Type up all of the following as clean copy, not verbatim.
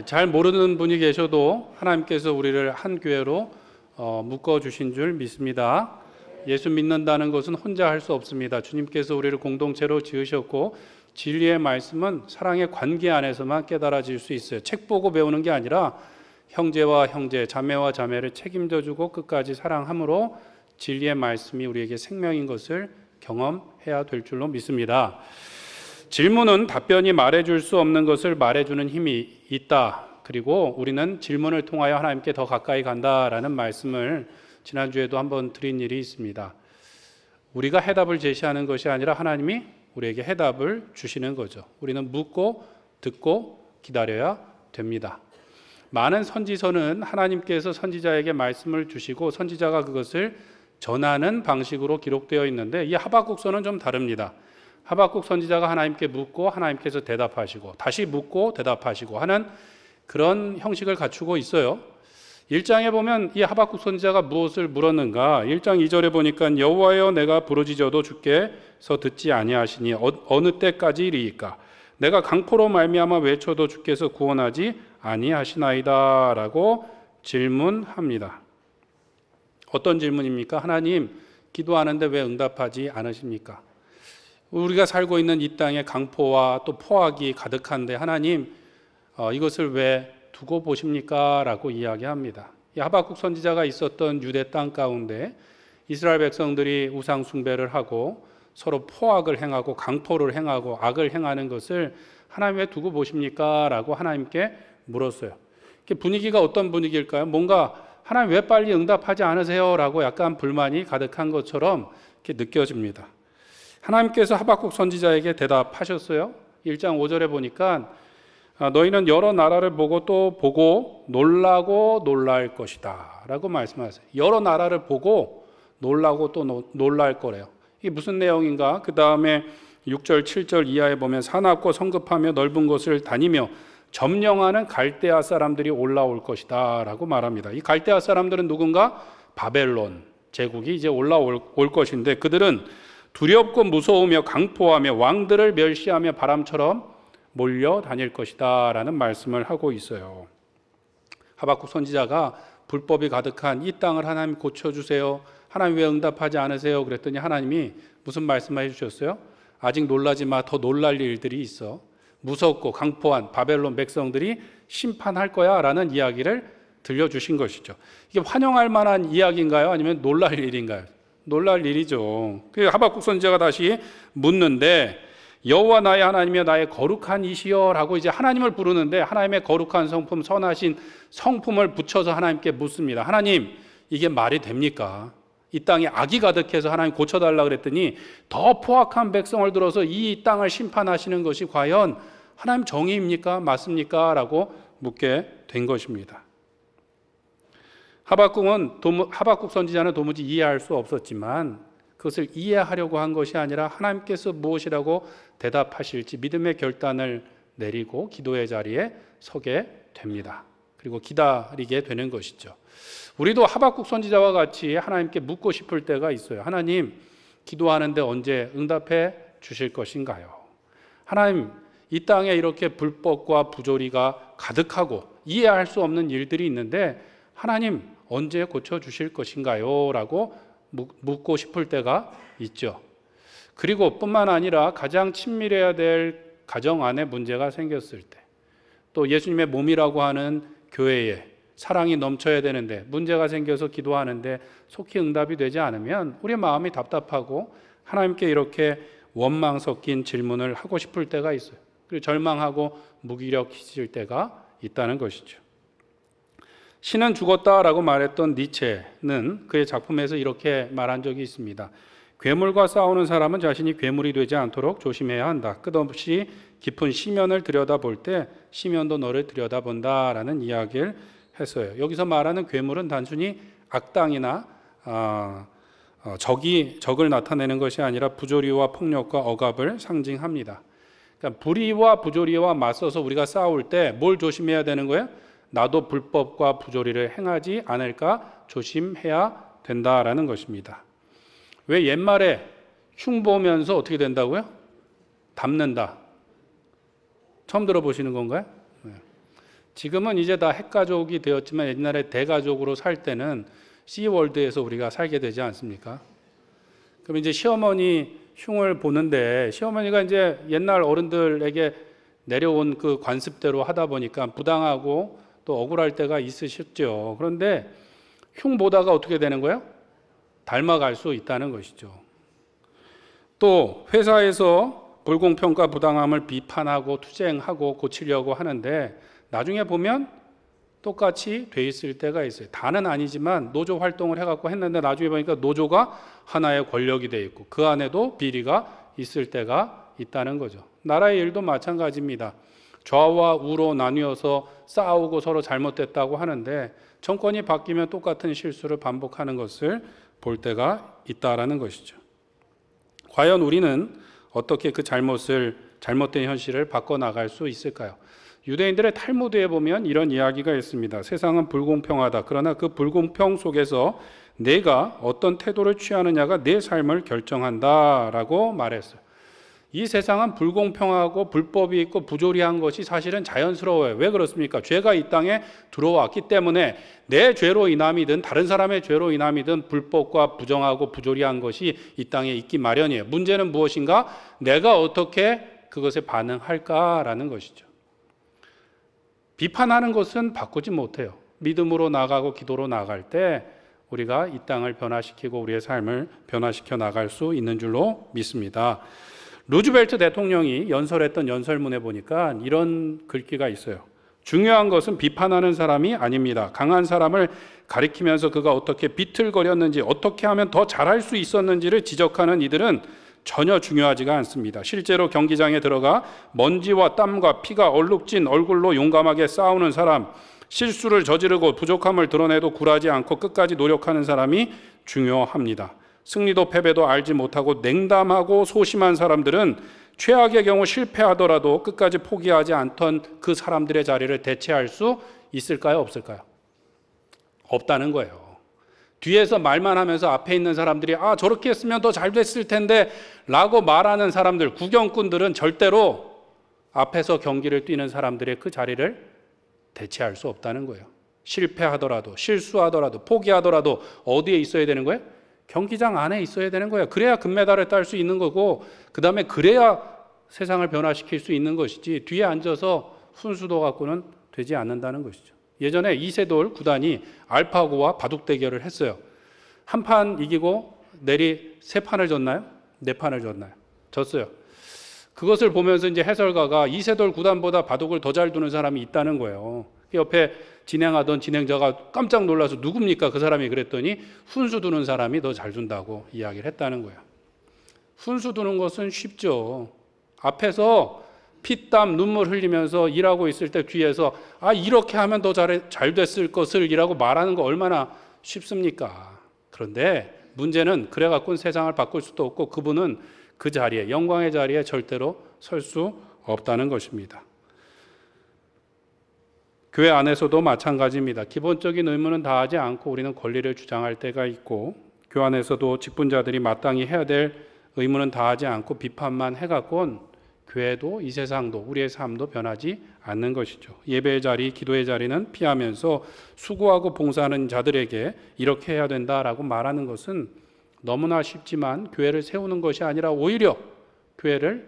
잘 모르는 분이 계셔도 하나님께서 우리를 한 교회로 묶어주신 줄 믿습니다. 예수 믿는다는 것은 혼자 할 수 없습니다. 주님께서 우리를 공동체로 지으셨고 진리의 말씀은 사랑의 관계 안에서만 깨달아질 수 있어요. 책 보고 배우는 게 아니라 형제와 형제, 자매와 자매를 책임져주고 끝까지 사랑함으로 진리의 말씀이 우리에게 생명인 것을 경험해야 될 줄로 믿습니다. 질문은 답변이 말해줄 수 없는 것을 말해주는 힘이 있다. 그리고 우리는 질문을 통하여 하나님께 더 가까이 간다라는 말씀을 지난주에도 한번 드린 일이 있습니다. 우리가 해답을 제시하는 것이 아니라 하나님이 우리에게 해답을 주시는 거죠. 우리는 묻고 듣고 기다려야 됩니다. 많은 선지서는 하나님께서 선지자에게 말씀을 주시고 선지자가 그것을 전하는 방식으로 기록되어 있는데 이 하박국서는 좀 다릅니다. 하박국 선지자가 하나님께 묻고 하나님께서 대답하시고 다시 묻고 대답하시고 하는 그런 형식을 갖추고 있어요. 1장에 보면 이 하박국 선지자가 무엇을 물었는가? 1장 2절에 보니까 여호와여 내가 부르짖어도 주께서 듣지 아니하시니 어느 때까지이리이까? 내가 강포로 말미암아 외쳐도 주께서 구원하지 아니하시나이다 라고 질문합니다. 어떤 질문입니까? 하나님, 기도하는데 왜 응답하지 않으십니까? 우리가 살고 있는 이 땅에 강포와 또 포악이 가득한데 하나님 이것을 왜 두고 보십니까? 라고 이야기합니다. 이 하박국 선지자가 있었던 유대 땅 가운데 이스라엘 백성들이 우상 숭배를 하고 서로 포악을 행하고 강포를 행하고 악을 행하는 것을 하나님 왜 두고 보십니까? 라고 하나님께 물었어요. 분위기가 어떤 분위기일까요? 뭔가 하나님 왜 빨리 응답하지 않으세요? 라고 약간 불만이 가득한 것처럼 이렇게 느껴집니다. 하나님께서 하박국 선지자에게 대답하셨어요. 1장 5절에 보니까 너희는 여러 나라를 보고 또 보고 놀라고 놀랄 것이다 라고 말씀하세요. 여러 나라를 보고 놀라고 또 놀랄 거래요. 이게 무슨 내용인가? 그 다음에 6절 7절 이하에 보면 사납고 성급하며 넓은 곳을 다니며 점령하는 갈대아 사람들이 올라올 것이다 라고 말합니다. 이 갈대아 사람들은 누군가? 바벨론 제국이 이제 올라올 것인데 그들은 두렵고 무서우며 강포하며 왕들을 멸시하며 바람처럼 몰려 다닐 것이다 라는 말씀을 하고 있어요. 하박국 선지자가 불법이 가득한 이 땅을 하나님 고쳐주세요. 하나님 왜 응답하지 않으세요? 그랬더니 하나님이 무슨 말씀을 해주셨어요? 아직 놀라지 마. 더 놀랄 일들이 있어. 무섭고 강포한 바벨론 백성들이 심판할 거야 라는 이야기를 들려주신 것이죠. 이게 환영할 만한 이야기인가요? 아니면 놀랄 일인가요? 놀랄 일이죠. 하박국 선지자가 다시 묻는데 여호와 나의 하나님이여 나의 거룩한 이시여 라고 이제 하나님을 부르는데 하나님의 거룩한 성품 선하신 성품을 붙여서 하나님께 묻습니다. 하나님 이게 말이 됩니까? 이 땅에 악이 가득해서 하나님 고쳐달라 그랬더니 더 포악한 백성을 들어서 이 땅을 심판하시는 것이 과연 하나님 정의입니까? 맞습니까? 라고 묻게 된 것입니다. 하박국 선지자는 도무지 이해할 수 없었지만 그것을 이해하려고 한 것이 아니라 하나님께서 무엇이라고 대답하실지 믿음의 결단을 내리고 기도의 자리에 서게 됩니다. 그리고 기다리게 되는 것이죠. 우리도 하박국 선지자와 같이 하나님께 묻고 싶을 때가 있어요. 하나님, 기도하는데 언제 응답해 주실 것인가요? 하나님, 이 땅에 이렇게 불법과 부조리가 가득하고 이해할 수 없는 일들이 있는데 하나님, 언제 고쳐주실 것인가요? 라고 묻고 싶을 때가 있죠. 그리고 뿐만 아니라 가장 친밀해야 될 가정 안에 문제가 생겼을 때, 또 예수님의 몸이라고 하는 교회에 사랑이 넘쳐야 되는데 문제가 생겨서 기도하는데 속히 응답이 되지 않으면 우리 마음이 답답하고 하나님께 이렇게 원망 섞인 질문을 하고 싶을 때가 있어요. 그리고 절망하고 무기력해질 때가 있다는 것이죠. 신은 죽었다라고 말했던 니체는 그의 작품에서 이렇게 말한 적이 있습니다. 괴물과 싸우는 사람은 자신이 괴물이 되지 않도록 조심해야 한다. 끝없이 깊은 시면을 들여다볼 때 시면도 너를 들여다본다라는 이야기를 했어요. 여기서 말하는 괴물은 단순히 악당이나 적을 나타내는 것이 아니라 부조리와 폭력과 억압을 상징합니다. 그러니까 불의와 부조리와 맞서서 우리가 싸울 때 뭘 조심해야 되는 거예요? 나도 불법과 부조리를 행하지 않을까 조심해야 된다라는 것입니다. 왜 옛말에 흉 보면서 어떻게 된다고요? 담는다. 처음 들어보시는 건가요? 지금은 이제 다 핵가족이 되었지만 옛날에 대가족으로 살 때는 씨월드에서 우리가 살게 되지 않습니까? 그럼 이제 시어머니 흉을 보는데 시어머니가 이제 옛날 어른들에게 내려온 그 관습대로 하다 보니까 부당하고 또 억울할 때가 있으셨죠. 그런데 흉 보다가 어떻게 되는 거예요? 닮아갈 수 있다는 것이죠. 또 회사에서 불공평과 부당함을 비판하고 투쟁하고 고치려고 하는데 나중에 보면 똑같이 돼 있을 때가 있어요. 다는 아니지만 노조 활동을 해갖고 했는데 나중에 보니까 노조가 하나의 권력이 돼 있고 그 안에도 비리가 있을 때가 있다는 거죠. 나라의 일도 마찬가지입니다. 좌와 우로 나뉘어서 싸우고 서로 잘못됐다고 하는데 정권이 바뀌면 똑같은 실수를 반복하는 것을 볼 때가 있다라는 것이죠. 과연 우리는 어떻게 그 잘못된 현실을 바꿔나갈 수 있을까요? 유대인들의 탈무드에 보면 이런 이야기가 있습니다. 세상은 불공평하다. 그러나 그 불공평 속에서 내가 어떤 태도를 취하느냐가 내 삶을 결정한다라고 말했어요. 이 세상은 불공평하고 불법이 있고 부조리한 것이 사실은 자연스러워요. 왜 그렇습니까? 죄가 이 땅에 들어왔기 때문에 내 죄로 인함이든 다른 사람의 죄로 인함이든 불법과 부정하고 부조리한 것이 이 땅에 있기 마련이에요. 문제는 무엇인가? 내가 어떻게 그것에 반응할까라는 것이죠. 비판하는 것은 바꾸지 못해요. 믿음으로 나가고 기도로 나갈 때 우리가 이 땅을 변화시키고 우리의 삶을 변화시켜 나갈 수 있는 줄로 믿습니다. 루즈벨트 대통령이 연설했던 연설문에 보니까 이런 글귀가 있어요. 중요한 것은 비판하는 사람이 아닙니다. 강한 사람을 가리키면서 그가 어떻게 비틀거렸는지 어떻게 하면 더 잘할 수 있었는지를 지적하는 이들은 전혀 중요하지가 않습니다. 실제로 경기장에 들어가 먼지와 땀과 피가 얼룩진 얼굴로 용감하게 싸우는 사람, 실수를 저지르고 부족함을 드러내도 굴하지 않고 끝까지 노력하는 사람이 중요합니다. 승리도 패배도 알지 못하고 냉담하고 소심한 사람들은 최악의 경우 실패하더라도 끝까지 포기하지 않던 그 사람들의 자리를 대체할 수 있을까요? 없을까요? 없다는 거예요. 뒤에서 말만 하면서 앞에 있는 사람들이 저렇게 했으면 더 잘 됐을 텐데 라고 말하는 사람들, 구경꾼들은 절대로 앞에서 경기를 뛰는 사람들의 그 자리를 대체할 수 없다는 거예요. 실패하더라도 실수하더라도 포기하더라도 어디에 있어야 되는 거예요? 경기장 안에 있어야 되는 거예요. 그래야 금메달을 딸 수 있는 거고 그 다음에 그래야 세상을 변화시킬 수 있는 것이지 뒤에 앉아서 훈수도 갖고는 되지 않는다는 것이죠. 예전에 이세돌 구단이 알파고와 바둑 대결을 했어요. 한 판 이기고 내리 세 판을 졌나요? 네 판을 졌나요? 졌어요. 그것을 보면서 이제 해설가가 이세돌 구단보다 바둑을 더 잘 두는 사람이 있다는 거예요. 옆에 진행하던 진행자가 깜짝 놀라서 누굽니까? 그 사람이 그랬더니 훈수 두는 사람이 더 잘 둔다고 이야기를 했다는 거예요. 훈수 두는 것은 쉽죠. 앞에서 피땀 눈물 흘리면서 일하고 있을 때 뒤에서 이렇게 하면 더 잘 됐을 것을 이라고 말하는 거 얼마나 쉽습니까? 그런데 문제는 그래 갖고는 세상을 바꿀 수도 없고 그분은 그 자리에 영광의 자리에 절대로 설 수 없다는 것입니다. 교회 안에서도 마찬가지입니다. 기본적인 의무는 다하지 않고 우리는 권리를 주장할 때가 있고 교회 안에서도 직분자들이 마땅히 해야 될 의무는 다하지 않고 비판만 해갖고는 교회도 이 세상도 우리의 삶도 변하지 않는 것이죠. 예배의 자리, 기도의 자리는 피하면서 수고하고 봉사하는 자들에게 이렇게 해야 된다라고 말하는 것은 너무나 쉽지만 교회를 세우는 것이 아니라 오히려 교회를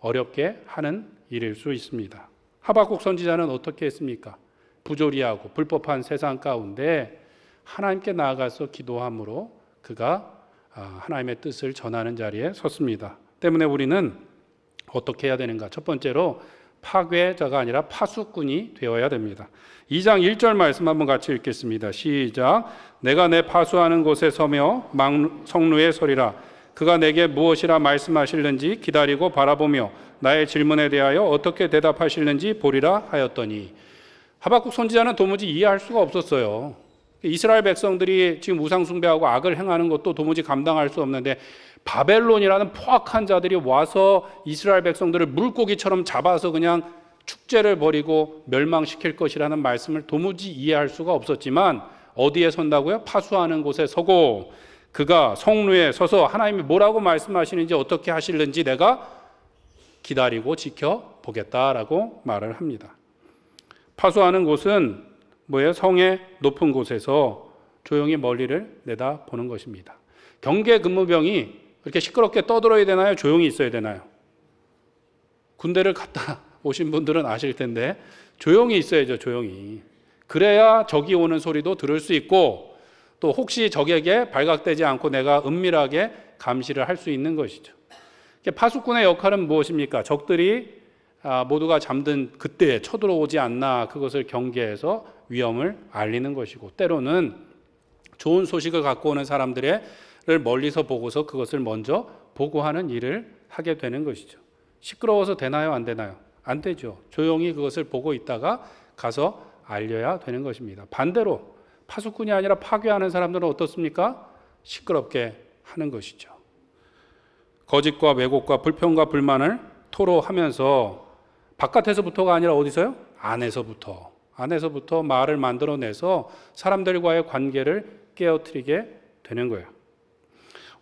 어렵게 하는 일일 수 있습니다. 하박국 선지자는 어떻게 했습니까? 부조리하고 불법한 세상 가운데 하나님께 나아가서 기도함으로 그가 하나님의 뜻을 전하는 자리에 섰습니다. 때문에 우리는 어떻게 해야 되는가? 첫 번째로 파괴자가 아니라 파수꾼이 되어야 됩니다. 2장 1절 말씀 한번 같이 읽겠습니다. 시작. 내가 내 파수하는 곳에 서며 성루에 서리라. 그가 내게 무엇이라 말씀하실는지 기다리고 바라보며 나의 질문에 대하여 어떻게 대답하실는지 보리라 하였더니 하박국 선지자는 도무지 이해할 수가 없었어요. 이스라엘 백성들이 지금 우상 숭배하고 악을 행하는 것도 도무지 감당할 수 없는데 바벨론이라는 포악한 자들이 와서 이스라엘 백성들을 물고기처럼 잡아서 그냥 축제를 벌이고 멸망시킬 것이라는 말씀을 도무지 이해할 수가 없었지만 어디에 선다고요? 파수하는 곳에 서고 그가 성루에 서서 하나님이 뭐라고 말씀하시는지 어떻게 하실는지 내가 기다리고 지켜보겠다라고 말을 합니다. 파수하는 곳은 뭐예요? 성의 높은 곳에서 조용히 멀리를 내다보는 것입니다. 경계 근무병이 이렇게 시끄럽게 떠들어야 되나요? 조용히 있어야 되나요? 군대를 갔다 오신 분들은 아실 텐데 조용히 있어야죠. 조용히. 그래야 적이 오는 소리도 들을 수 있고 또 혹시 적에게 발각되지 않고 내가 은밀하게 감시를 할 수 있는 것이죠. 파수꾼의 역할은 무엇입니까? 적들이 모두가 잠든 그때에 쳐들어오지 않나 그것을 경계해서 위험을 알리는 것이고 때로는 좋은 소식을 갖고 오는 사람들을 멀리서 보고서 그것을 먼저 보고하는 일을 하게 되는 것이죠. 시끄러워서 되나요? 안 되나요? 안 되죠. 조용히 그것을 보고 있다가 가서 알려야 되는 것입니다. 반대로 파수꾼이 아니라 파괴하는 사람들은 어떻습니까? 시끄럽게 하는 것이죠. 거짓과 왜곡과 불평과 불만을 토로하면서 바깥에서부터가 아니라 어디서요? 안에서부터 말을 만들어내서 사람들과의 관계를 깨어뜨리게 되는 거예요.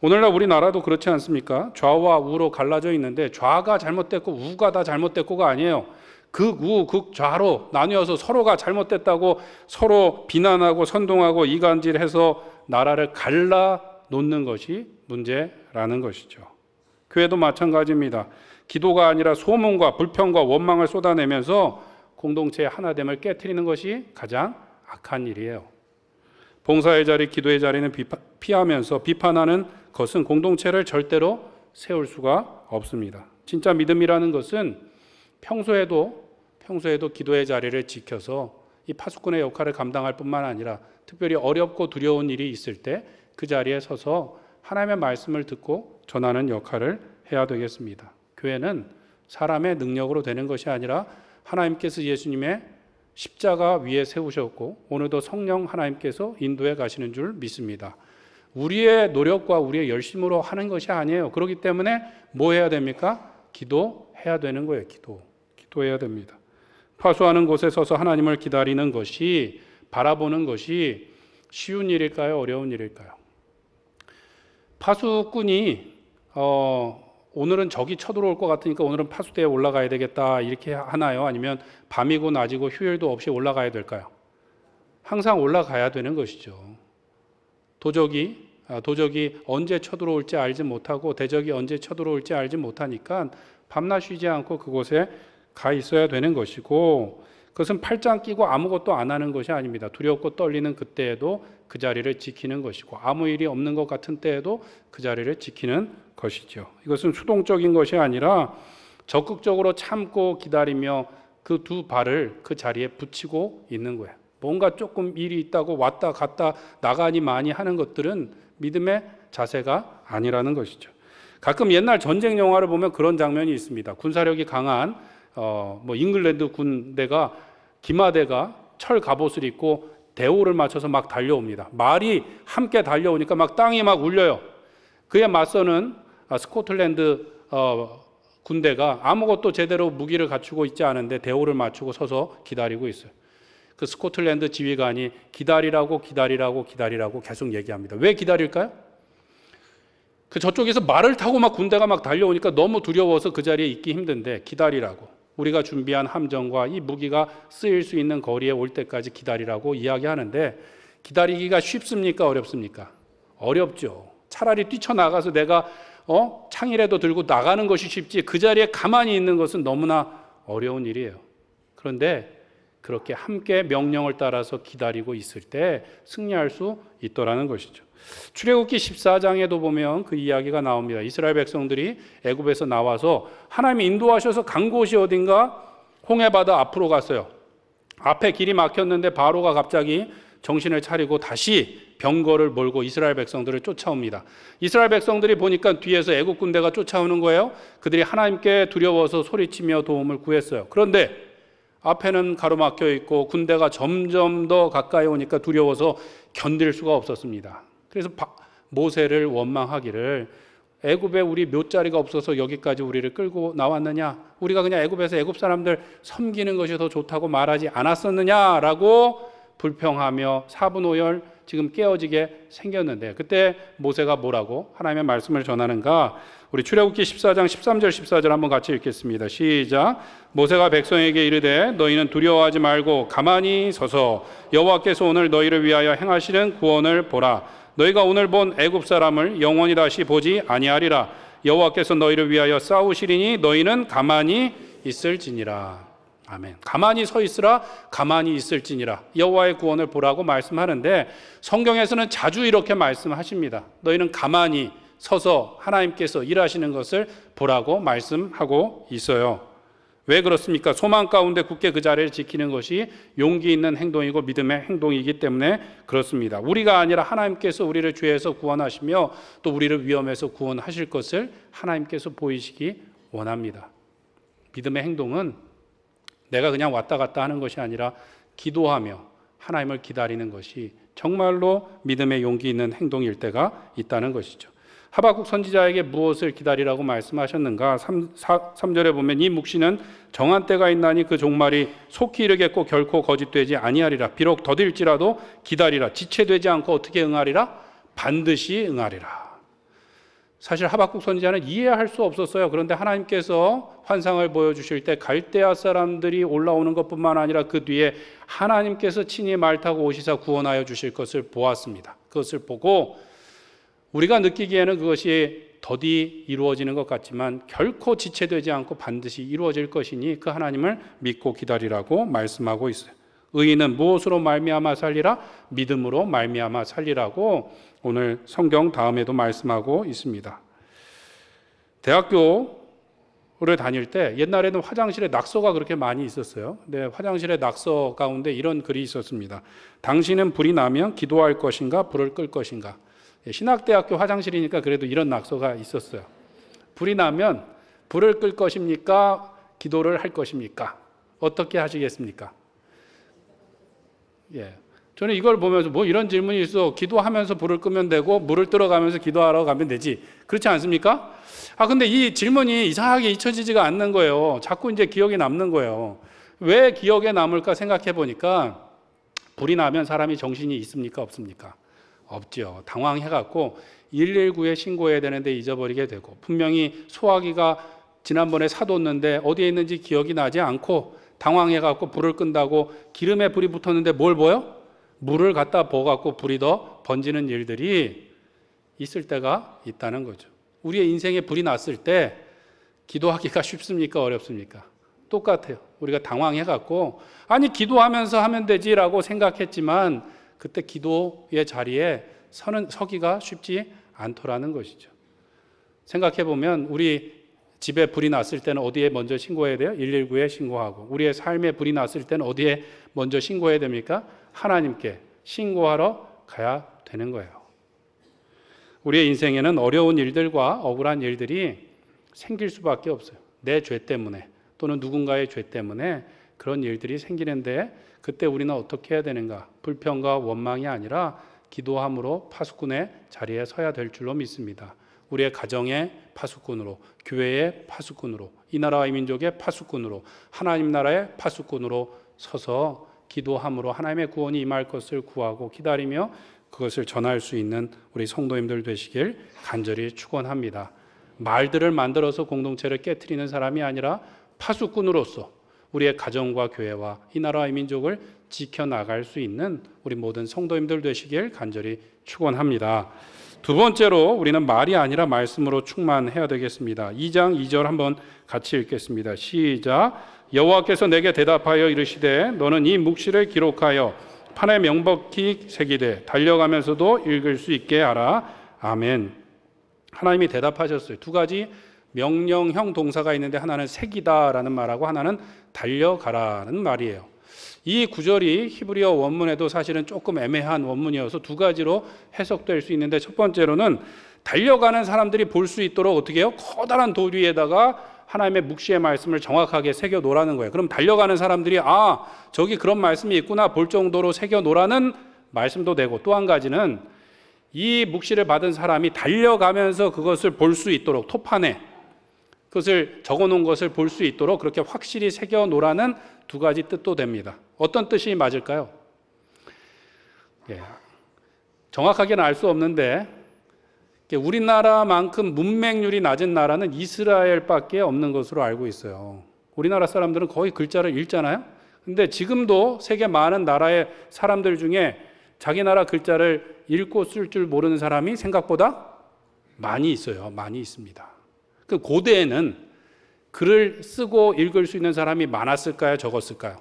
오늘날 우리나라도 그렇지 않습니까? 좌와 우로 갈라져 있는데 좌가 잘못됐고 우가 다 잘못됐고가 아니에요. 극우, 극좌로 나뉘어서 서로가 잘못됐다고 서로 비난하고 선동하고 이간질해서 나라를 갈라 놓는 것이 문제라는 것이죠. 교회도 마찬가지입니다. 기도가 아니라 소문과 불평과 원망을 쏟아내면서 공동체의 하나됨을 깨트리는 것이 가장 악한 일이에요. 봉사의 자리, 기도의 자리는 피하면서 비판하는 것은 공동체를 절대로 세울 수가 없습니다. 진짜 믿음이라는 것은 평소에도 기도의 자리를 지켜서 이 파수꾼의 역할을 감당할 뿐만 아니라 특별히 어렵고 두려운 일이 있을 때 그 자리에 서서 하나님의 말씀을 듣고 전하는 역할을 해야 되겠습니다. 교회는 사람의 능력으로 되는 것이 아니라 하나님께서 예수님의 십자가 위에 세우셨고 오늘도 성령 하나님께서 인도해 가시는 줄 믿습니다. 우리의 노력과 우리의 열심으로 하는 것이 아니에요. 그렇기 때문에 뭐 해야 됩니까? 기도해야 되는 거예요. 기도해야 됩니다. 파수하는 곳에 서서 하나님을 기다리는 것이 바라보는 것이 쉬운 일일까요? 어려운 일일까요? 파수꾼이 오늘은 적이 쳐들어올 것 같으니까 오늘은 파수대에 올라가야 되겠다 이렇게 하나요? 아니면 밤이고 낮이고 휴일도 없이 올라가야 될까요? 항상 올라가야 되는 것이죠. 도적이 언제 쳐들어올지 알지 못하고 대적이 언제 쳐들어올지 알지 못하니까 밤낮 쉬지 않고 그곳에 가 있어야 되는 것이고 그것은 팔짱 끼고 아무것도 안 하는 것이 아닙니다. 두렵고 떨리는 그때에도 그 자리를 지키는 것이고 아무 일이 없는 것 같은 때에도 그 자리를 지키는 것이죠. 이것은 수동적인 것이 아니라 적극적으로 참고 기다리며 그 두 발을 그 자리에 붙이고 있는 거예요. 뭔가 조금 일이 있다고 왔다 갔다 나가니 많이 하는 것들은 믿음의 자세가 아니라는 것이죠. 가끔 옛날 전쟁 영화를 보면 그런 장면이 있습니다. 군사력이 강한 잉글랜드 군대가 기마대가 철 갑옷을 입고 대오를 맞춰서 막 달려옵니다. 말이 함께 달려오니까 막 땅이 막 울려요. 그에 맞서는 스코틀랜드 군대가 아무것도 제대로 무기를 갖추고 있지 않은데 대오를 맞추고 서서 기다리고 있어요. 그 스코틀랜드 지휘관이 기다리라고 계속 얘기합니다. 왜 기다릴까요? 그 저쪽에서 말을 타고 막 군대가 막 달려오니까 너무 두려워서 그 자리에 있기 힘든데 기다리라고. 우리가 준비한 함정과 이 무기가 쓰일 수 있는 거리에 올 때까지 기다리라고 이야기하는데 기다리기가 쉽습니까? 어렵습니까? 어렵죠. 차라리 뛰쳐나가서 내가 창이라도 들고 나가는 것이 쉽지 그 자리에 가만히 있는 것은 너무나 어려운 일이에요. 그런데 그렇게 함께 명령을 따라서 기다리고 있을 때 승리할 수 있더라는 것이죠. 출애굽기 14장에도 보면 그 이야기가 나옵니다. 이스라엘 백성들이 애굽에서 나와서 하나님이 인도하셔서 간 곳이 어딘가 홍해바다 앞으로 갔어요. 앞에 길이 막혔는데 바로가 갑자기 정신을 차리고 다시 병거를 몰고 이스라엘 백성들을 쫓아옵니다. 이스라엘 백성들이 보니까 뒤에서 애굽 군대가 쫓아오는 거예요. 그들이 하나님께 두려워서 소리치며 도움을 구했어요. 그런데 앞에는 가로막혀 있고 군대가 점점 더 가까이 오니까 두려워서 견딜 수가 없었습니다. 그래서 모세를 원망하기를 애굽에 우리 묘자리가 없어서 여기까지 우리를 끌고 나왔느냐? 우리가 그냥 애굽에서 애굽 사람들 섬기는 것이 더 좋다고 말하지 않았었느냐라고 불평하며 사분오열 지금 깨어지게 생겼는데 그때 모세가 뭐라고 하나님의 말씀을 전하는가? 우리 출애굽기 14장 13절 14절 한번 같이 읽겠습니다. 시작. 모세가 백성에게 이르되 너희는 두려워하지 말고 가만히 서서 여호와께서 오늘 너희를 위하여 행하시는 구원을 보라. 너희가 오늘 본 애굽 사람을 영원히 다시 보지 아니하리라. 여호와께서 너희를 위하여 싸우시리니 너희는 가만히 있을지니라. 아멘. 가만히 서 있으라, 가만히 있을지니라. 여호와의 구원을 보라고 말씀하는데 성경에서는 자주 이렇게 말씀하십니다. 너희는 가만히 서서 하나님께서 일하시는 것을 보라고 말씀하고 있어요. 왜 그렇습니까? 소망 가운데 굳게 그 자리를 지키는 것이 용기 있는 행동이고 믿음의 행동이기 때문에 그렇습니다. 우리가 아니라 하나님께서 우리를 죄에서 구원하시며 또 우리를 위험에서 구원하실 것을 하나님께서 보이시기 원합니다. 믿음의 행동은 내가 그냥 왔다 갔다 하는 것이 아니라 기도하며 하나님을 기다리는 것이 정말로 믿음의 용기 있는 행동일 때가 있다는 것이죠. 하박국 선지자에게 무엇을 기다리라고 말씀하셨는가? 3절에 보면 이 묵시는 정한 때가 있나니 그 종말이 속히 이르겠고 결코 거짓되지 아니하리라. 비록 더딜지라도 기다리라. 지체되지 않고 어떻게 응하리라? 반드시 응하리라. 사실 하박국 선지자는 이해할 수 없었어요. 그런데 하나님께서 환상을 보여주실 때 갈대아 사람들이 올라오는 것뿐만 아니라 그 뒤에 하나님께서 친히 말 타고 오시사 구원하여 주실 것을 보았습니다. 그것을 보고 우리가 느끼기에는 그것이 더디 이루어지는 것 같지만 결코 지체되지 않고 반드시 이루어질 것이니 그 하나님을 믿고 기다리라고 말씀하고 있어요. 의인은 무엇으로 말미암아 살리라? 믿음으로 말미암아 살리라고 오늘 성경 다음에도 말씀하고 있습니다. 대학교를 다닐 때 옛날에는 화장실에 낙서가 그렇게 많이 있었어요. 근데 화장실에 낙서 가운데 이런 글이 있었습니다. 당신은 불이 나면 기도할 것인가 불을 끌 것인가? 신학대학교 화장실이니까 그래도 이런 낙서가 있었어요. 불이 나면 불을 끌 것입니까? 기도를 할 것입니까? 어떻게 하시겠습니까? 저는 이걸 보면서 뭐 이런 질문이 있어. 기도하면서 불을 끄면 되고 물을 들어가면서 기도하러 가면 되지. 그렇지 않습니까? 근데 이 질문이 이상하게 잊혀지지가 않는 거예요. 자꾸 이제 기억에 남는 거예요. 왜 기억에 남을까 생각해 보니까 불이 나면 사람이 정신이 있습니까? 없습니까? 없죠. 당황해갖고 119에 신고해야 되는데 잊어버리게 되고 분명히 소화기가 지난번에 사뒀는데 어디에 있는지 기억이 나지 않고 당황해갖고 불을 끈다고 기름에 불이 붙었는데 뭘 보여? 물을 갖다 부어갖고 불이 더 번지는 일들이 있을 때가 있다는 거죠. 우리의 인생에 불이 났을 때 기도하기가 쉽습니까? 어렵습니까? 똑같아요. 우리가 당황해갖고 아니 기도하면서 하면 되지라고 생각했지만 그때 기도의 자리에 서기가 쉽지 않더라는 것이죠. 생각해보면 우리 집에 불이 났을 때는 어디에 먼저 신고해야 돼요? 119에 신고하고 우리의 삶에 불이 났을 때는 어디에 먼저 신고해야 됩니까? 하나님께 신고하러 가야 되는 거예요. 우리의 인생에는 어려운 일들과 억울한 일들이 생길 수밖에 없어요. 내 죄 때문에 또는 누군가의 죄 때문에 그런 일들이 생기는데 그때 우리는 어떻게 해야 되는가? 불평과 원망이 아니라 기도함으로 파수꾼의 자리에 서야 될 줄로 믿습니다. 우리의 가정의 파수꾼으로, 교회의 파수꾼으로, 이 나라와 이 민족의 파수꾼으로, 하나님 나라의 파수꾼으로 서서 기도함으로 하나님의 구원이 임할 것을 구하고 기다리며 그것을 전할 수 있는 우리 성도님들 되시길 간절히 축원합니다. 말들을 만들어서 공동체를 깨트리는 사람이 아니라 파수꾼으로서 우리의 가정과 교회와 이 나라와 이 민족을 지켜나갈 수 있는 우리 모든 성도님들 되시길 간절히 축원합니다. 두 번째로 우리는 말이 아니라 말씀으로 충만해야 되겠습니다. 2장 2절 한번 같이 읽겠습니다. 시작. 여호와께서 내게 대답하여 이르시되 너는 이 묵시를 기록하여 판에 명백히 새기되 달려가면서도 읽을 수 있게 하라. 아멘. 하나님이 대답하셨어요. 두 가지 명령형 동사가 있는데 하나는 새기다라는 말하고 하나는 달려가라는 말이에요. 이 구절이 히브리어 원문에도 사실은 조금 애매한 원문이어서 두 가지로 해석될 수 있는데 첫 번째로는 달려가는 사람들이 볼 수 있도록 어떻게 해요? 커다란 돌 위에다가 하나님의 묵시의 말씀을 정확하게 새겨 놓으라는 거예요. 그럼 달려가는 사람들이 저기 그런 말씀이 있구나 볼 정도로 새겨 놓으라는 말씀도 되고 또 한 가지는 이 묵시를 받은 사람이 달려가면서 그것을 볼 수 있도록 토판에 그것을 적어놓은 것을 볼 수 있도록 그렇게 확실히 새겨 놓으라는 두 가지 뜻도 됩니다. 어떤 뜻이 맞을까요? 정확하게는 알 수 없는데 우리나라만큼 문맹률이 낮은 나라는 이스라엘밖에 없는 것으로 알고 있어요. 우리나라 사람들은 거의 글자를 읽잖아요. 근데 지금도 세계 많은 나라의 사람들 중에 자기 나라 글자를 읽고 쓸 줄 모르는 사람이 생각보다 많이 있어요. 많이 있습니다. 그 고대에는 글을 쓰고 읽을 수 있는 사람이 많았을까요? 적었을까요?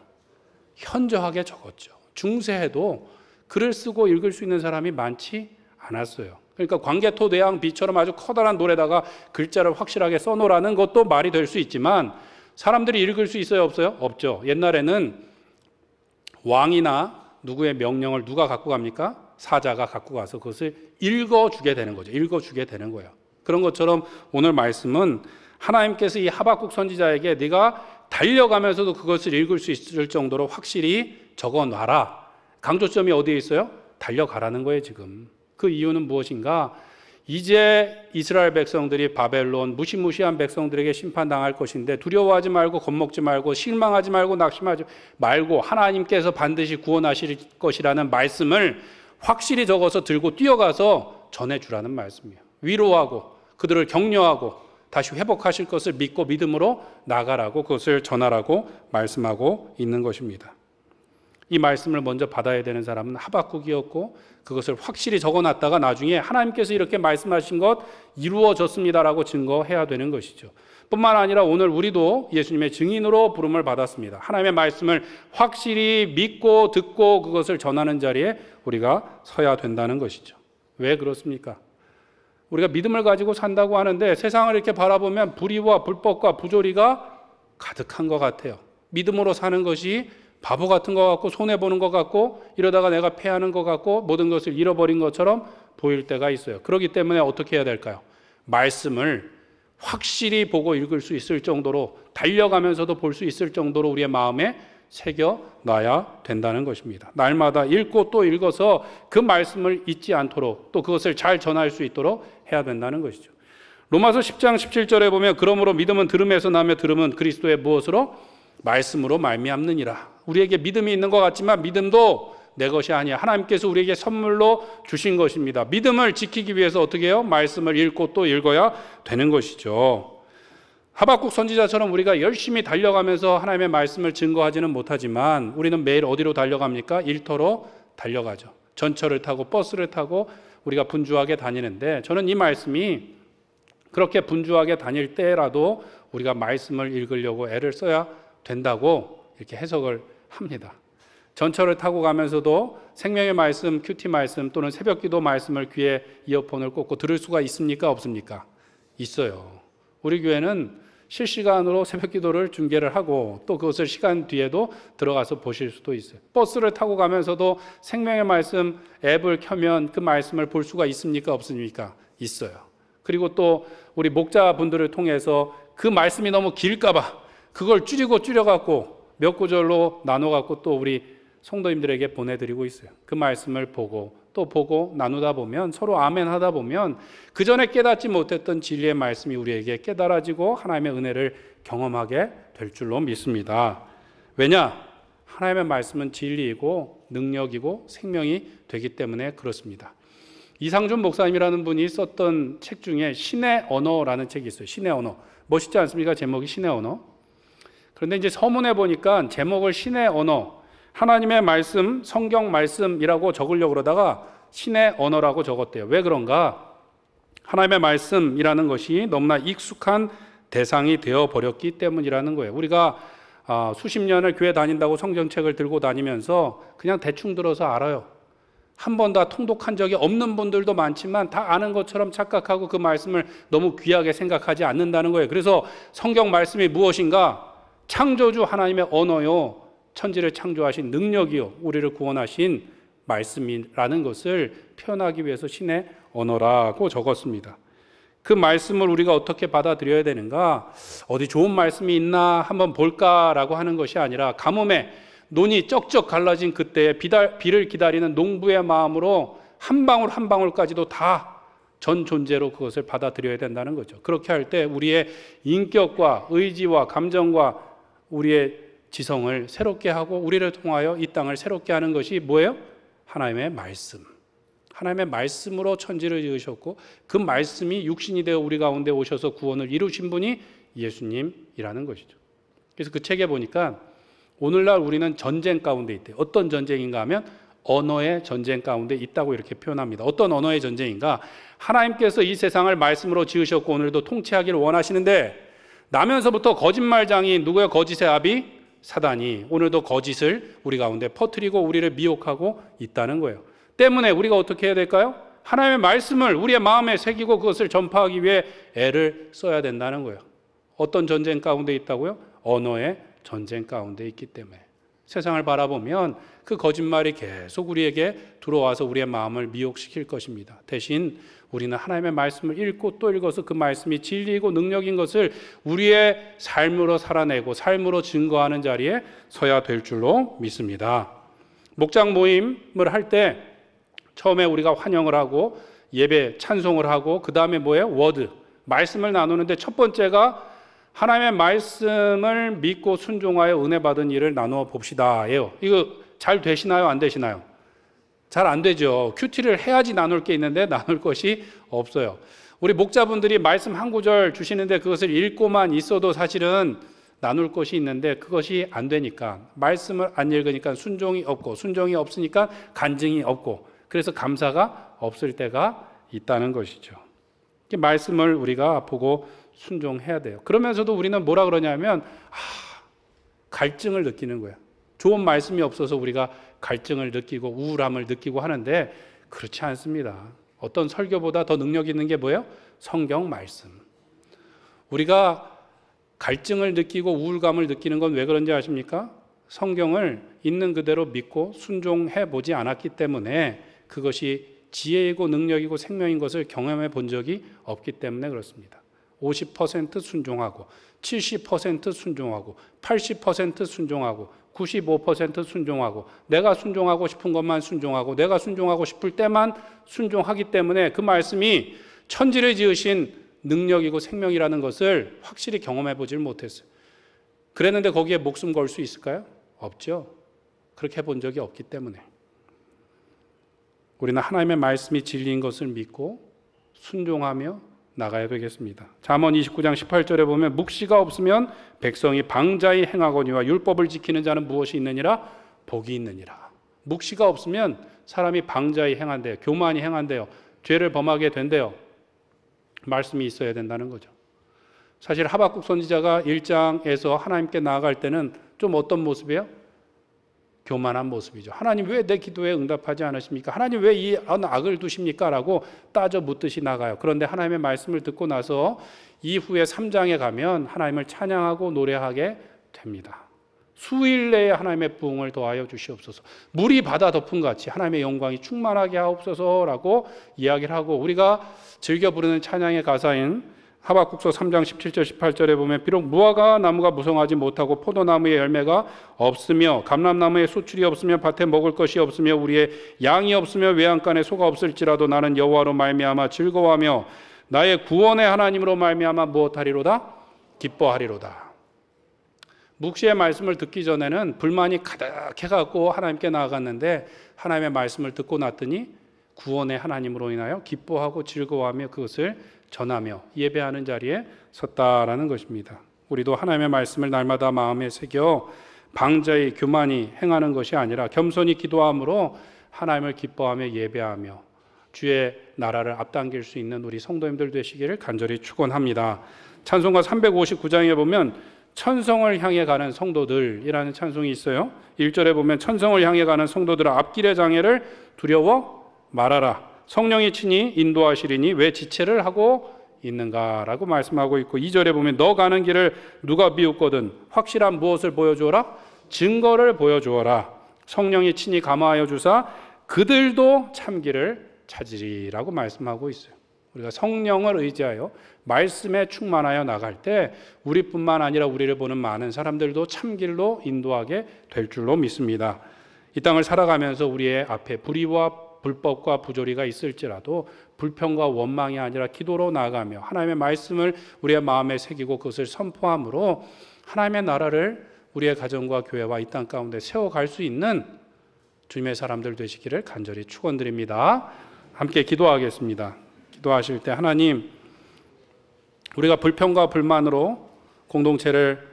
현저하게 적었죠. 중세에도 글을 쓰고 읽을 수 있는 사람이 많지 않았어요. 그러니까 광개토대왕 비처럼 아주 커다란 돌에다가 글자를 확실하게 써놓으라는 것도 말이 될 수 있지만 사람들이 읽을 수 있어요? 없어요? 없죠. 옛날에는 왕이나 누구의 명령을 누가 갖고 갑니까? 사자가 갖고 가서 그것을 읽어주게 되는 거죠. 읽어주게 되는 거예요. 그런 것처럼 오늘 말씀은 하나님께서 이 하박국 선지자에게 네가 달려가면서도 그것을 읽을 수 있을 정도로 확실히 적어놔라. 강조점이 어디에 있어요? 달려가라는 거예요, 지금. 그 이유는 무엇인가? 이제 이스라엘 백성들이 바벨론 무시무시한 백성들에게 심판당할 것인데 두려워하지 말고 겁먹지 말고 실망하지 말고 낙심하지 말고 하나님께서 반드시 구원하실 것이라는 말씀을 확실히 적어서 들고 뛰어가서 전해주라는 말씀이에요. 위로하고 그들을 격려하고 다시 회복하실 것을 믿고 믿음으로 나가라고 그것을 전하라고 말씀하고 있는 것입니다. 이 말씀을 먼저 받아야 되는 사람은 하박국이었고 그것을 확실히 적어놨다가 나중에 하나님께서 이렇게 말씀하신 것 이루어졌습니다라고 증거해야 되는 것이죠. 뿐만 아니라 오늘 우리도 예수님의 증인으로 부름을 받았습니다. 하나님의 말씀을 확실히 믿고 듣고 그것을 전하는 자리에 우리가 서야 된다는 것이죠. 왜 그렇습니까? 우리가 믿음을 가지고 산다고 하는데 세상을 이렇게 바라보면 불의와 불법과 부조리가 가득한 것 같아요. 믿음으로 사는 것이 바보 같은 것 같고 손해보는 것 같고 이러다가 내가 패하는 것 같고 모든 것을 잃어버린 것처럼 보일 때가 있어요. 그렇기 때문에 어떻게 해야 될까요? 말씀을 확실히 보고 읽을 수 있을 정도로 달려가면서도 볼 수 있을 정도로 우리의 마음에 새겨놔야 된다는 것입니다. 날마다 읽고 또 읽어서 그 말씀을 잊지 않도록 또 그것을 잘 전할 수 있도록 해야 된다는 것이죠. 로마서 10장 17절에 보면 그러므로 믿음은 들음에서 나며 들음은 그리스도의 무엇으로? 말씀으로 말미암느니라. 우리에게 믿음이 있는 것 같지만 믿음도 내 것이 아니야. 하나님께서 우리에게 선물로 주신 것입니다. 믿음을 지키기 위해서 어떻게 해요? 말씀을 읽고 또 읽어야 되는 것이죠. 하박국 선지자처럼 우리가 열심히 달려가면서 하나님의 말씀을 증거하지는 못하지만 우리는 매일 어디로 달려갑니까? 일터로 달려가죠. 전철을 타고 버스를 타고 우리가 분주하게 다니는데 저는 이 말씀이 그렇게 분주하게 다닐 때라도 우리가 말씀을 읽으려고 애를 써야 된다고 이렇게 해석을 합니다. 전철을 타고 가면서도 생명의 말씀, 큐티 말씀 또는 새벽기도 말씀을 귀에 이어폰을 꽂고 들을 수가 있습니까? 없습니까? 있어요. 우리 교회는 실시간으로 새벽기도를 중계를 하고 또 그것을 시간 뒤에도 들어가서 보실 수도 있어요. 버스를 타고 가면서도 생명의 말씀 앱을 켜면 그 말씀을 볼 수가 있습니까? 없습니까? 있어요. 그리고 또 우리 목자분들을 통해서 그 말씀이 너무 길까 봐 그걸 줄여갖고 몇 구절로 나눠갖고 또 우리 성도님들에게 보내드리고 있어요. 그 말씀을 보고 또 보고 나누다 보면 서로 아멘 하다 보면 그 전에 깨닫지 못했던 진리의 말씀이 우리에게 깨달아지고 하나님의 은혜를 경험하게 될 줄로 믿습니다. 왜냐? 하나님의 말씀은 진리이고 능력이고 생명이 되기 때문에 그렇습니다. 이상준 목사님이라는 분이 썼던 책 중에 신의 언어라는 책이 있어요. 신의 언어. 멋있지 않습니까? 제목이 신의 언어. 그런데 이제 서문에 보니까 제목을 신의 언어, 하나님의 말씀, 성경 말씀이라고 적으려고 그러다가 신의 언어라고 적었대요. 왜 그런가? 하나님의 말씀이라는 것이 너무나 익숙한 대상이 되어버렸기 때문이라는 거예요. 우리가 수십 년을 교회 다닌다고 성경책을 들고 다니면서 그냥 대충 들어서 알아요. 한 번 다 통독한 적이 없는 분들도 많지만 다 아는 것처럼 착각하고 그 말씀을 너무 귀하게 생각하지 않는다는 거예요. 그래서 성경 말씀이 무엇인가? 창조주 하나님의 언어요, 천지를 창조하신 능력이요, 우리를 구원하신 말씀이라는 것을 표현하기 위해서 신의 언어라고 적었습니다. 그 말씀을 우리가 어떻게 받아들여야 되는가? 어디 좋은 말씀이 있나 한번 볼까라고 하는 것이 아니라 가뭄에 논이 쩍쩍 갈라진 그때에 비를 기다리는 농부의 마음으로 한 방울 한 방울까지도 다 전 존재로 그것을 받아들여야 된다는 거죠. 그렇게 할 때 우리의 인격과 의지와 감정과 우리의 지성을 새롭게 하고 우리를 통하여 이 땅을 새롭게 하는 것이 뭐예요? 하나님의 말씀. 하나님의 말씀으로 천지를 지으셨고 그 말씀이 육신이 되어 우리 가운데 오셔서 구원을 이루신 분이 예수님이라는 것이죠. 그래서 그 책에 보니까 오늘날 우리는 전쟁 가운데 있대요. 어떤 전쟁인가 하면 언어의 전쟁 가운데 있다고 이렇게 표현합니다. 어떤 언어의 전쟁인가? 하나님께서 이 세상을 말씀으로 지으셨고 오늘도 통치하기를 원하시는데 나면서부터 거짓말장인 누구의 거짓의 아비? 사단이 오늘도 거짓을 우리 가운데 퍼뜨리고 우리를 미혹하고 있다는 거예요. 때문에 우리가 어떻게 해야 될까요? 하나님의 말씀을 우리의 마음에 새기고 그것을 전파하기 위해 애를 써야 된다는 거예요. 어떤 전쟁 가운데 있다고요? 언어의 전쟁 가운데 있기 때문에 세상을 바라보면 그 거짓말이 계속 우리에게 들어와서 우리의 마음을 미혹시킬 것입니다. 대신 우리는 하나님의 말씀을 읽고 또 읽어서 그 말씀이 진리이고 능력인 것을 우리의 삶으로 살아내고 삶으로 증거하는 자리에 서야 될 줄로 믿습니다. 목장 모임을 할 때 처음에 우리가 환영을 하고 예배 찬송을 하고 그 다음에 뭐예요? 워드 말씀을 나누는데 첫 번째가 하나님의 말씀을 믿고 순종하여 은혜 받은 일을 나누어 봅시다예요. 이거 잘 되시나요? 안 되시나요? 잘 안 되죠. 큐티를 해야지 나눌 게 있는데 나눌 것이 없어요. 우리 목자분들이 말씀 한 구절 주시는데 그것을 읽고만 있어도 사실은 나눌 것이 있는데 그것이 안 되니까 말씀을 안 읽으니까 순종이 없고 순종이 없으니까 간증이 없고 그래서 감사가 없을 때가 있다는 것이죠. 말씀을 우리가 보고 순종해야 돼요. 그러면서도 우리는 뭐라 그러냐면 갈증을 느끼는 거예요. 좋은 말씀이 없어서 우리가 갈증을 느끼고 우울함을 느끼고 하는데 그렇지 않습니다. 어떤 설교보다 더 능력 있는 게 뭐예요? 성경 말씀. 우리가 갈증을 느끼고 우울감을 느끼는 건 왜 그런지 아십니까? 성경을 있는 그대로 믿고 순종해 보지 않았기 때문에 그것이 지혜이고 능력이고 생명인 것을 경험해 본 적이 없기 때문에 그렇습니다. 50% 순종하고 70% 순종하고 80% 순종하고 95% 순종하고 내가 순종하고 싶은 것만 순종하고 내가 순종하고 싶을 때만 순종하기 때문에 그 말씀이 천지를 지으신 능력이고 생명이라는 것을 확실히 경험해 보질 못했어요. 그랬는데 거기에 목숨 걸 수 있을까요? 없죠. 그렇게 해본 적이 없기 때문에 우리는 하나님의 말씀이 진리인 것을 믿고 순종하며 나가야 되겠습니다. 잠언 29장 18절에 보면 묵시가 없으면 백성이 방자히 행하거니와 율법을 지키는 자는 무엇이 있느니라? 복이 있느니라. 묵시가 없으면 사람이 방자히 행한대요. 교만이 행한대요. 죄를 범하게 된대요. 말씀이 있어야 된다는 거죠. 사실 하박국 선지자가 1장에서 하나님께 나아갈 때는 좀 어떤 모습이에요? 교만한 모습이죠. 하나님 왜 내 기도에 응답하지 않으십니까? 하나님 왜 이 악을 두십니까? 라고 따져 묻듯이 나가요. 그런데 하나님의 말씀을 듣고 나서 이후에 3장에 가면 하나님을 찬양하고 노래하게 됩니다. 수일 내에 하나님의 부흥을 더하여 주시옵소서. 물이 바다 덮은 같이 하나님의 영광이 충만하게 하옵소서라고 이야기를 하고 우리가 즐겨 부르는 찬양의 가사인 하박국서 3장 17절 18절에 보면 비록 무화과 나무가 무성하지 못하고 포도나무의 열매가 없으며 감람나무에 수출이 없으며 밭에 먹을 것이 없으며 우리의 양이 없으며 외양간에 소가 없을지라도 나는 여호와로 말미암아 즐거워하며 나의 구원의 하나님으로 말미암아 무엇하리로다? 기뻐하리로다. 묵시의 말씀을 듣기 전에는 불만이 가득해갖고 하나님께 나아갔는데 하나님의 말씀을 듣고 났더니 구원의 하나님으로 인하여 기뻐하고 즐거워하며 그것을 전하며 예배하는 자리에 섰다라는 것입니다. 우리도 하나님의 말씀을 날마다 마음에 새겨 방자히 교만히 행하는 것이 아니라 겸손히 기도함으로 하나님을 기뻐하며 예배하며 주의 나라를 앞당길 수 있는 우리 성도님들 되시기를 간절히 축원합니다. 찬송가 359장에 보면 천성을 향해 가는 성도들이라는 찬송이 있어요. 1절에 보면 천성을 향해 가는 성도들아 앞길의 장애를 두려워 말아라. 성령이 친히 인도하시리니 왜 지체를 하고 있는가라고 말씀하고 있고 2절에 보면 너 가는 길을 누가 비웃거든 확실한 무엇을 보여주어라? 증거를 보여주어라. 성령이 친히 감화하여 주사 그들도 참기를 찾으리라고 말씀하고 있어요. 우리가 성령을 의지하여 말씀에 충만하여 나갈 때 우리뿐만 아니라 우리를 보는 많은 사람들도 참길로 인도하게 될 줄로 믿습니다. 이 땅을 살아가면서 우리의 앞에 불의와 불법과 부조리가 있을지라도 불평과 원망이 아니라 기도로 나아가며 하나님의 말씀을 우리의 마음에 새기고 그것을 선포함으로 하나님의 나라를 우리의 가정과 교회와 이 땅 가운데 세워갈 수 있는 주님의 사람들 되시기를 간절히 축원드립니다. 함께 기도하겠습니다. 기도하실 때 하나님, 우리가 불평과 불만으로 공동체를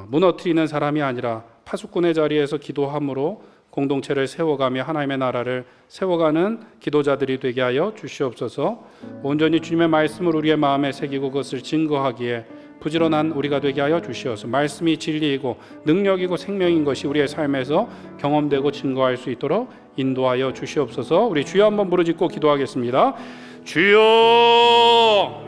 무너뜨리는 사람이 아니라 파수꾼의 자리에서 기도함으로 공동체를 세워가며 하나님의 나라를 세워가는 기도자들이 되게 하여 주시옵소서. 온전히 주님의 말씀을 우리의 마음에 새기고 그것을 증거하기에 부지런한 우리가 되게 하여 주시옵소서. 말씀이 진리이고 능력이고 생명인 것이 우리의 삶에서 경험되고 증거할 수 있도록 인도하여 주시옵소서. 우리 주여 한번 부르짖고 기도하겠습니다. 주여